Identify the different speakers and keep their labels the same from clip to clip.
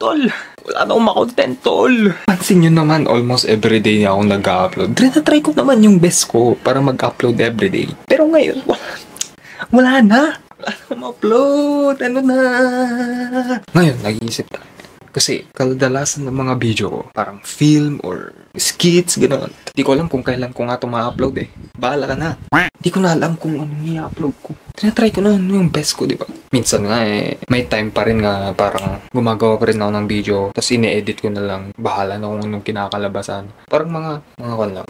Speaker 1: tol. Wala na akong makontent, tol. Pansin nyo naman, almost everyday na akong nag-upload. Try ko naman yung best ko para mag-upload everyday. Pero ngayon, wala na. Wala na ma-upload. Ano na? Ngayon, nag-iisip na. Kasi kadalasan ng mga video ko, parang film or skits, gano'n. Di ko alam kung kailan ko nga ito ma-upload eh. Bahala ka na. Di ko na alam kung anong i-upload ko. Tinatry ko na yung best ko, di ba? Minsan nga eh, may time pa rin nga parang gumagawa pa rin ako ng video. Tapos ine-edit ko na lang. Bahala na kung anong kinakalabasan. Parang mga kan lang.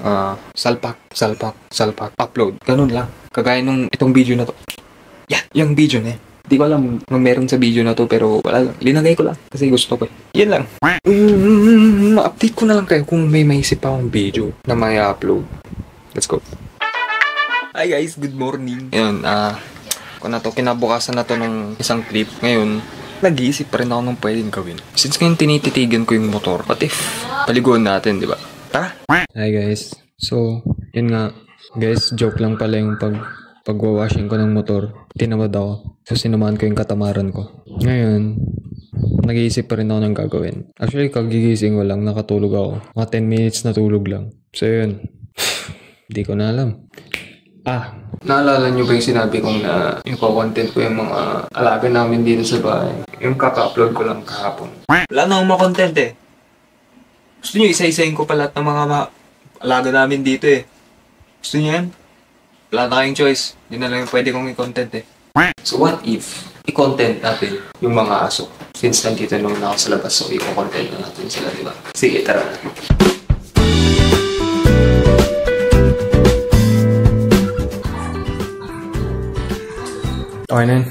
Speaker 1: Salpak, upload. Ganun lang. Kagaya nung itong video na to. Yan, yung video na yan. Di ko alam kung meron sa video na to pero wala lang. Linagay ko lang kasi gusto ko eh. Yan lang. Ma-update ko na lang kayo kung may maisip pa akong video na may upload. Let's go. Hi guys, good morning. Ngayon, kung na to, kinabukasan na to ng isang clip. Ngayon, nag-iisip pa rin ako ng pwedeng gawin. Since ngayon tinititigan ko yung motor, what if paliguan natin, di ba? Tara! Hi guys. So, yun nga. Guys, joke lang pala yung pagwawashing ko ng motor. Tinamad ako. So, sinamahan ko yung katamaran ko. Ngayon, nag-iisip pa rin ako ng gagawin. Actually, kagigising ko lang, nakatulog ako. Mga 10 minutes na tulog lang. So, yun. Hindi ko na alam. Naalala nyo ba yung sinabi kong na yung content ko yung mga alaga namin dito sa bahay? Yung kaka-upload ko lang kahapon. Wala na akong makontent eh. Gusto nyo isa-isayin ko pa lahat ng mga alaga namin dito eh. Gusto nyo yan? Wala na kayong choice. Yun na lang yung pwede kong i-content eh. So what if i-content natin yung mga aso? Since nandito naman ako sa labas, so i-content na natin sila, diba? Sige, tara na. Okay na yun.